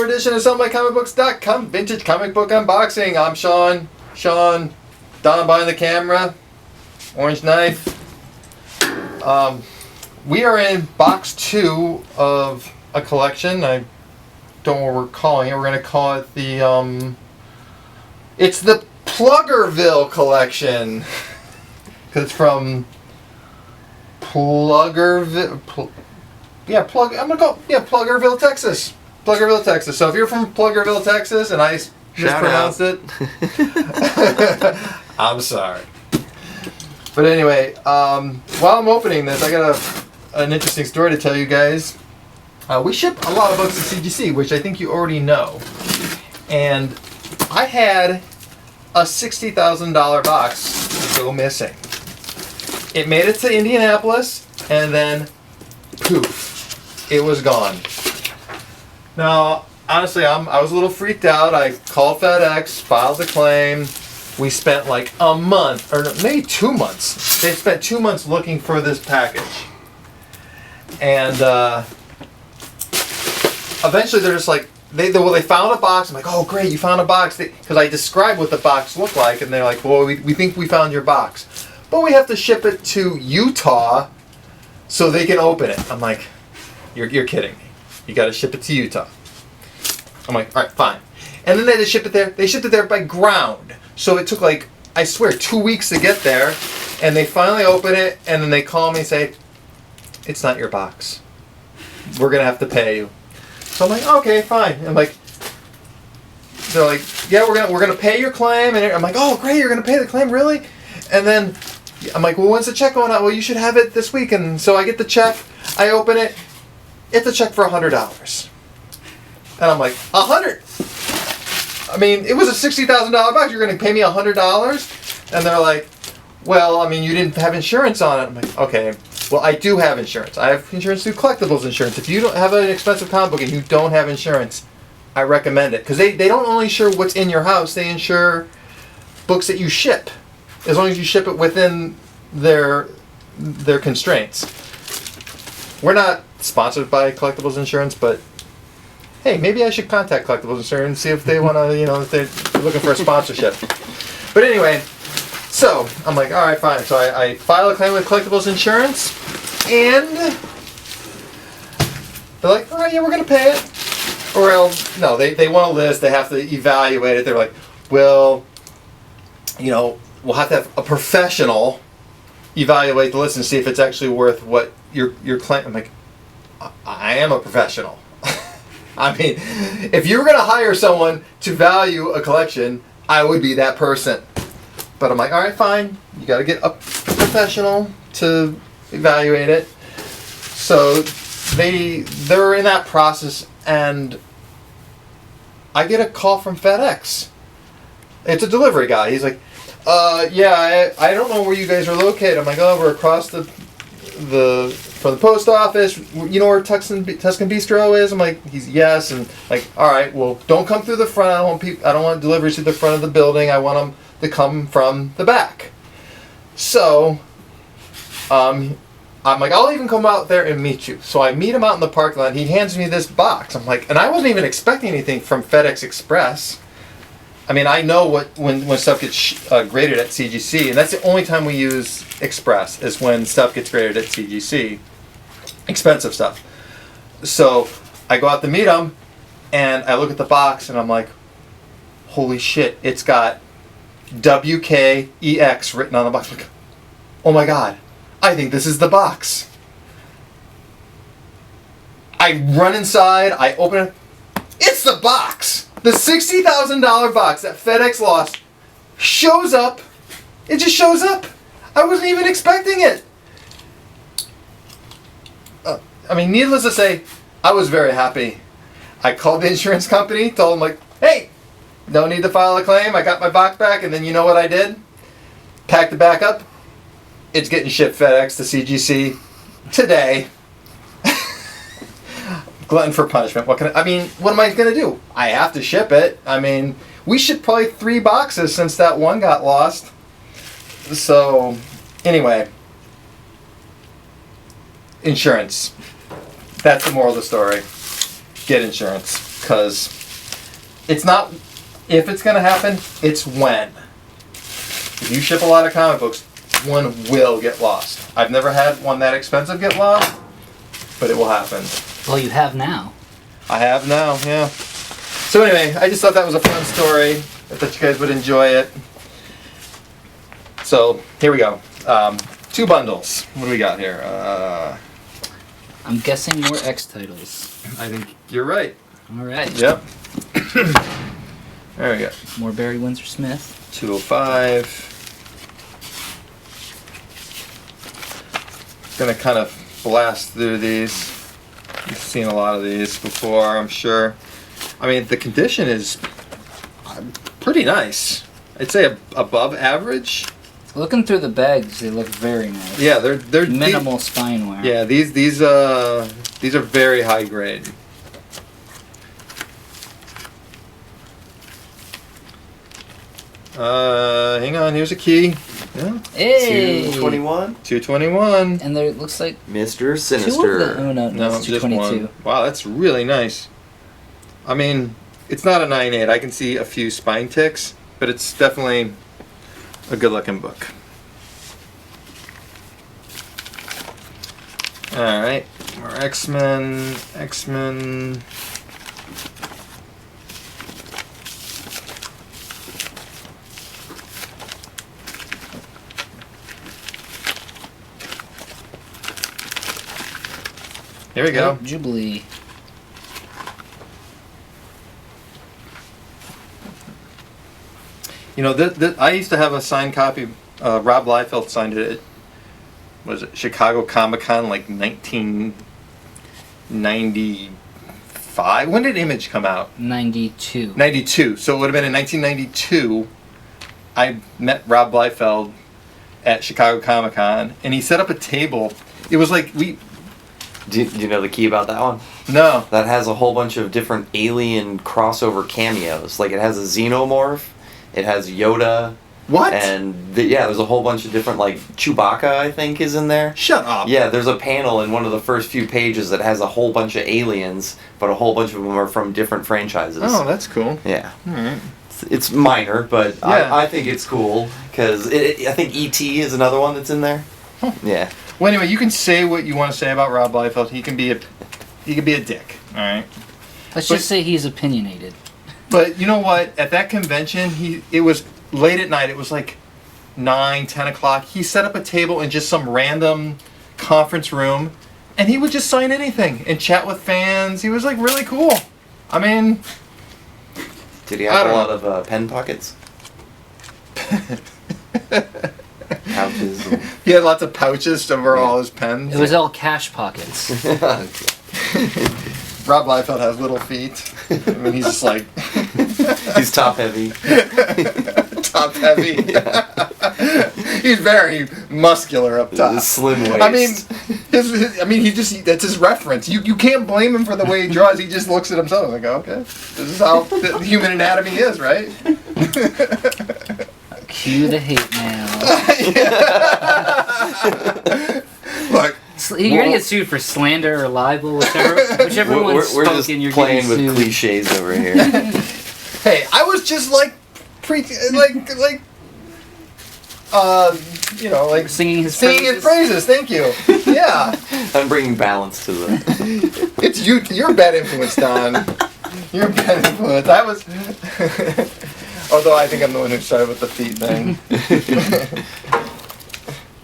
another edition of SellMyComicBooks.com Vintage Comic Book Unboxing. I'm Sean. Don behind the camera. Orange knife. We are in box 2 of a collection. I don't know what we're calling it. We're going to call it the, it's the Pflugerville collection. Because it's from Pflugerville, Pflugerville, Texas. Pflugerville, Texas. So if you're from Pflugerville, Texas, and I mispronounced it, I'm sorry. But anyway, while I'm opening this, I got an interesting story to tell you guys. We ship a lot of books to CGC, which I think you already know. And I had a $60,000 box go missing. It made it to Indianapolis, and then poof, it was gone. Now, honestly, I was a little freaked out. I called FedEx, filed the claim. We spent like a month, or maybe 2 months. They spent 2 months looking for this package. And eventually they're just like, they found a box. I'm like, oh great, you found a box. Because I described what the box looked like, and they're like, well, we think we found your box. But we have to ship it to Utah so they can open it. I'm like, you're kidding me. You got to ship it to Utah. I'm like, all right, fine. And then they had to ship it there. They shipped it there by ground. So it took like, I swear, 2 weeks to get there. And they finally open it, and then they call me and say, it's not your box. We're going to have to pay you. So I'm like, okay, fine. I'm like, they're like, yeah, we're gonna pay your claim. And I'm like, oh, great, you're going to pay the claim, really? And then I'm like, well, when's the check going out? Well, you should have it this week. And so I get the check, I open it, it's a check for $100. And I'm like, $100? I mean, it was a $60,000 box. You're going to pay me $100? And they're like, well, I mean, you didn't have insurance on it. I'm like, okay, well, I do have insurance. I have insurance through Collectibles insurance. If you don't have an expensive comic book and you don't have insurance, I recommend it. Because they don't only insure what's in your house, they insure books that you ship. As long as you ship it within their constraints. We're not sponsored by Collectibles Insurance, but hey, maybe I should contact Collectibles Insurance and see if they want to, if they're looking for a sponsorship. But anyway, so I'm like, all right, fine. So I file a claim with Collectibles Insurance, and they're like, all right, yeah, we're going to pay it. Or no, they want a list. They have to evaluate it. They're like, well, we'll have to have a professional evaluate the list and see if it's actually worth what your claim. I'm like, I am a professional. I mean, if you were going to hire someone to value a collection, I would be that person. But I'm like, all right, fine. You got to get a professional to evaluate it. So they're in that process, and I get a call from FedEx. It's a delivery guy. He's like, yeah, I don't know where you guys are located. I'm like, oh, we're across from the post office. You know where Tuscan Bistro is? I'm like, yes. And like, all right, well, don't come through the front. I don't want deliveries to the front of the building. I want them to come from the back. So, I'm like, I'll even come out there and meet you. So I meet him out in the parking lot. He hands me this box. I'm like, and I wasn't even expecting anything from FedEx Express. I mean, I know when stuff gets graded at CGC, and that's the only time we use Express, is when stuff gets graded at CGC. Expensive stuff. So I go out to meet him, and I look at the box, and I'm like, holy shit, it's got WKEX written on the box. I'm like, oh my god, I think this is the box. I run inside, I open it, it's the box! The $60,000 box that FedEx lost shows up. It just shows up. I wasn't even expecting it. I mean, needless to say, I was very happy. I called the insurance company, told them like, hey, don't need to file a claim. I got my box back, and then you know what I did? Packed it back up. It's getting shipped FedEx to CGC today. Glutton for punishment. What am I going to do? I have to ship it. I mean, we shipped probably 3 boxes since that one got lost. So, anyway. Insurance. That's the moral of the story. Get insurance. because it's not if it's going to happen, it's when. If you ship a lot of comic books, one will get lost. I've never had one that expensive get lost, but it will happen. Well, you have now. I have now, yeah. So anyway, I just thought that was a fun story. I thought you guys would enjoy it. So here we go. 2 bundles. What do we got here? I'm guessing more X titles. I think you're right. All right. Yep. There we go. More Barry Windsor Smith. 205. Gonna kind of blast through these. You've seen a lot of these before, I'm sure. I mean, the condition is pretty nice. I'd say above average. Looking through the bags, they look very nice. Yeah, they're minimal spine wear. Yeah, these are very high grade. Hang on, here's a key. Yeah. Hey! 221. 221. And there looks like Mr. 2 Sinister. of them. Oh no, No, it's just 222. one. Wow, that's really nice. I mean, it's not a 9.8. I can see a few spine ticks, but it's definitely a good looking book. Alright, more X-Men. Here we go. Jubilee. You know, I used to have a signed copy. Rob Liefeld signed it at, was it Chicago Comic-Con, like 1995? When did Image come out? 92. 92. So it would have been in 1992. I met Rob Liefeld at Chicago Comic-Con, and he set up a table. It was like Do you know the key about that one? No. That has a whole bunch of different alien crossover cameos. Like, it has a xenomorph, it has Yoda. What? And there's a whole bunch of different, like, Chewbacca, I think, is in there. Shut up. Yeah, there's a panel in one of the first few pages that has a whole bunch of aliens, but a whole bunch of them are from different franchises. Oh, that's cool. Yeah. Alright. It's minor, but Yeah. I think it's cool, because I think E.T. is another one that's in there. Huh. Yeah. Well, anyway, you can say what you want to say about Rob Liefeld. He can be a dick. All right. Let's just say he's opinionated. But you know what? At that convention, it was late at night. It was like 9, 10 o'clock. He set up a table in just some random conference room, and he would just sign anything and chat with fans. He was like really cool. I mean, Did he have a lot of pen pockets? Pouches. he had lots of pouches over all his pens. It was all cash pockets. Rob Liefeld has little feet. I mean, he's just like He's top heavy. top heavy. He's very muscular up top. Slim waist. I mean, that's his reference. You can't blame him for the way he draws. He just looks at himself like, okay, this is how the human anatomy is, right? Cue the hate mail. Look, You're gonna get sued for slander or libel, whichever one's we're spoken. just You're playing getting with sued. cliches over here. hey, I was just like, Singing his his praises. Thank you. Yeah, I'm bringing balance to the. it's you. You're a bad influence, Don. You're a bad influence. I was. Although I think I'm the one who started with the feet thing.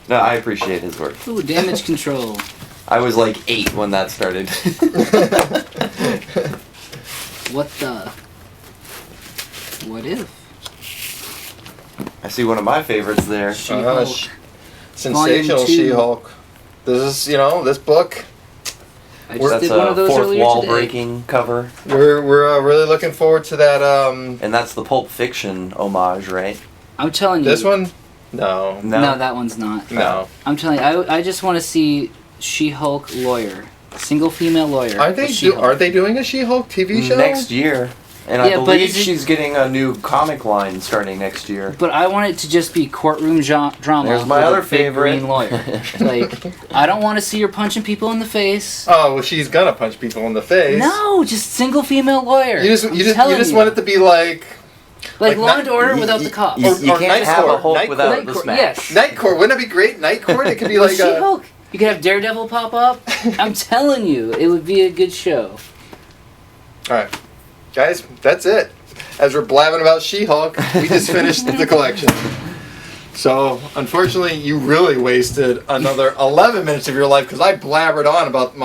No, I appreciate his work. Ooh, damage control. I was like 8 when that started. What if? I see one of my favorites there. She-Hulk. Sensational Volume 2. She-Hulk. This is, this book. I just That's did one a of those fourth earlier wall today. breaking cover, We're really looking forward to that. and that's the Pulp Fiction homage, right? I'm telling you. This one? No. No, that one's not. No. I'm telling you, I just want to see She-Hulk lawyer, single female lawyer. Aren't they doing a She-Hulk TV show? Next year, And I Yeah, but believe is it- she's getting a new comic line starting next year. But I want it to just be courtroom drama. There's my with other a big favorite. green lawyer. Like, I don't want to see her punching people in the face. Oh, well, she's gonna punch people in the face. No, just single female lawyer. You just want it to be like like Law and not- Order without the cops. You Or can't Night have a Court. Hulk Night without Court. the Court, smash. yes. Night Court. Wouldn't that be great? Night Court. It could be like She-Hulk. You could have Daredevil pop up. I'm telling you, it would be a good show. All right, guys, that's it. As we're blabbing about She-Hulk, we just finished the collection. So, unfortunately, you really wasted another 11 minutes of your life because I blabbered on about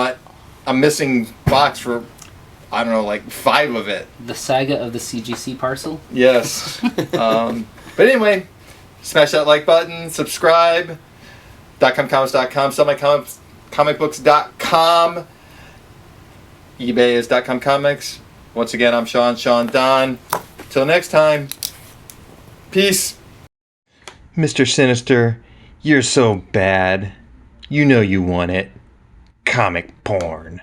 a missing box for, I don't know, like 5 of it. The Saga of the CGC Parcel. Yes. But anyway, smash that like button, subscribe, .comcomics.com, sellmycomicbooks.com, eBay is .com comics. Once again, I'm Sean Don. Till next time, peace. Mr. Sinister, you're so bad. You know you want it. Comic porn.